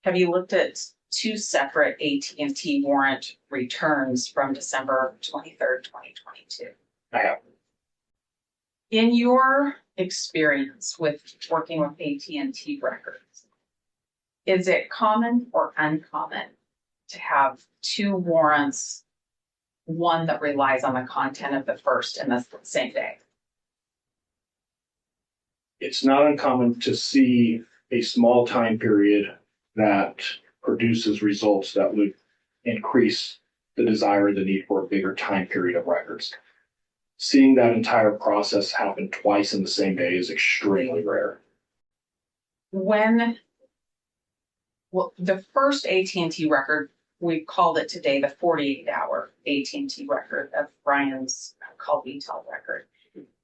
have you looked at two separate AT&T warrant returns from December 23rd, 2022? I have. In your experience with working with AT&T records, is it common or uncommon to have two warrants, one that relies on the content of the first in the same day? It's not uncommon to see a small time period that produces results that would increase the desire or the need for a bigger time period of records. Seeing that entire process happen twice in the same day is extremely rare. Well, the first AT&T record, we called it today the 48-hour AT&T record of Bryan's call detail record.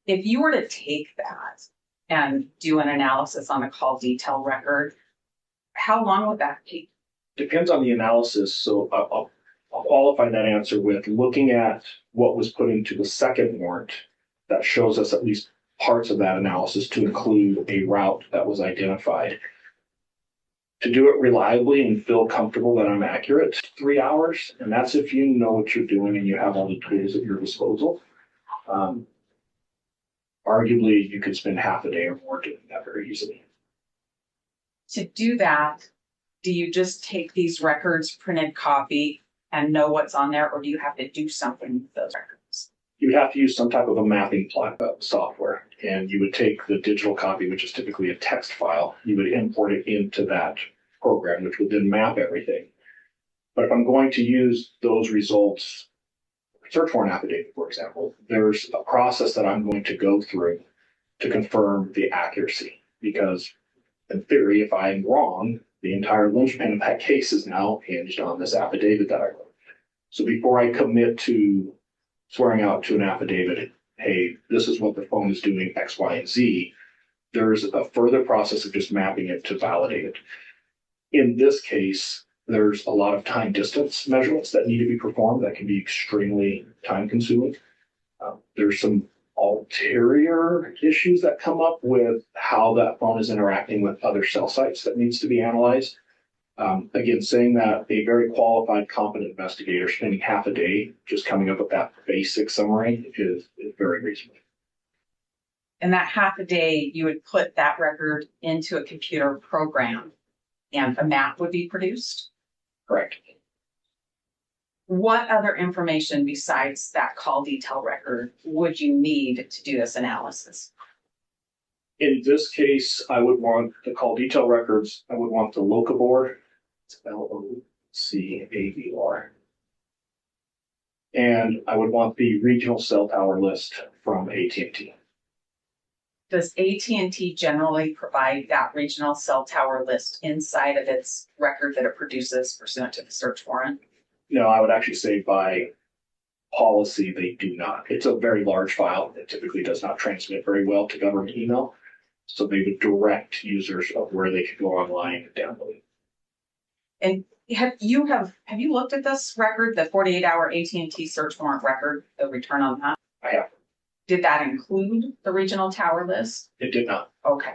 If you were to take that and do an analysis on the call detail record, how long would that take? Depends on the analysis. So I'll qualify that answer with looking at what was put into the second warrant that shows us at least parts of that analysis to include a route that was identified. To do it reliably and feel comfortable that I'm accurate, 3 hours, and that's if you know what you're doing and you have all the tools at your disposal. Arguably, you could spend half a day or more doing that very easily. To do that, do you just take these records, printed copy, and know what's on there, or do you have to do something with those records? You have to use some type of a mapping software, and you would take the digital copy, which is typically a text file, you would import it into that program, which would then map everything. But if I'm going to use those results, search warrant affidavit, for example, there's a process that I'm going to go through to confirm the accuracy, because in theory, if I'm wrong, the entire linchpin of that case is now hinged on this affidavit that I wrote. So before I commit to swearing out to an affidavit, hey, this is what the phone is doing, X, Y, and Z, there's a further process of just mapping it to validate it. In this case, there's a lot of time distance measurements that need to be performed that can be extremely time consuming. There's some ulterior issues that come up with how that phone is interacting with other cell sites that needs to be analyzed. Again, saying that a very qualified, competent investigator spending half a day just coming up with that basic summary is very reasonable. In that half a day, you would put that record into a computer program and a map would be produced? Correct. What other information besides that call detail record would you need to do this analysis? In this case, I would want the call detail records. I would want the Locabr, it's Locabr, and I would want the regional cell tower list from AT&T. Does AT&T generally provide that regional cell tower list inside of its record that it produces pursuant to the search warrant? No, I would actually say by policy, they do not. It's a very large file. It typically does not transmit very well to government email. So they would direct users of where they could go online and download it. And have you looked at this record, the 48-hour AT&T search warrant record, the return on that? I have. Did that include the regional tower list? It did not. Okay.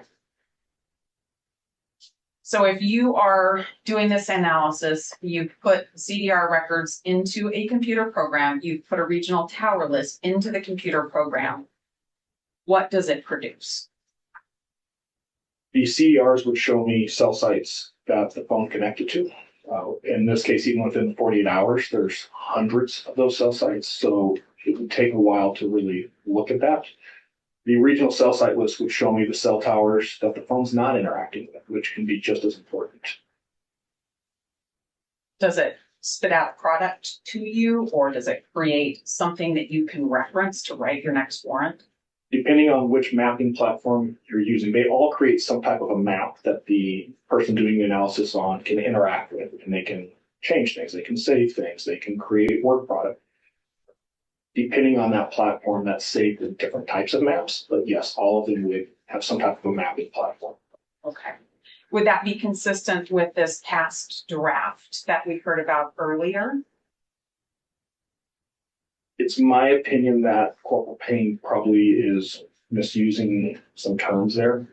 So if you are doing this analysis, you put CDR records into a computer program, you put a regional tower list into the computer program, what does it produce? The CDRs would show me cell sites that the phone connected to. In this case, even within 48 hours, there's hundreds of those cell sites. So it would take a while to really look at that. The regional cell site list would show me the cell towers that the phone's not interacting with, which can be just as important. Does it spit out product to you, or does it create something that you can reference to write your next warrant? Depending on which mapping platform you're using, they all create some type of a map that the person doing the analysis on can interact with, and they can change things, they can save things, they can create work product. Depending on that platform, that's saved in different types of maps. But yes, all of them would have some type of a mapping platform. Okay. Would that be consistent with this past draft that we heard about earlier? It's my opinion that Corporal Payne probably is misusing some terms there.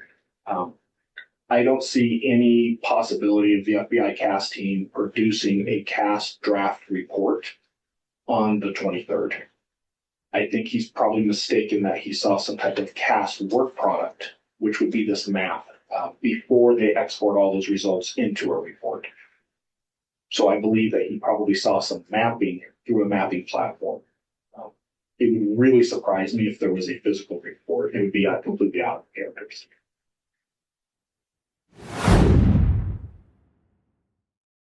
I don't see any possibility of the FBI CAS team producing a CAS draft report on the 23rd. I think he's probably mistaken that he saw some type of CAS work product, which would be this map, before they export all those results into a report. So I believe that he probably saw some mapping through a mapping platform. It would really surprise me if there was a physical report. It would be completely out of character.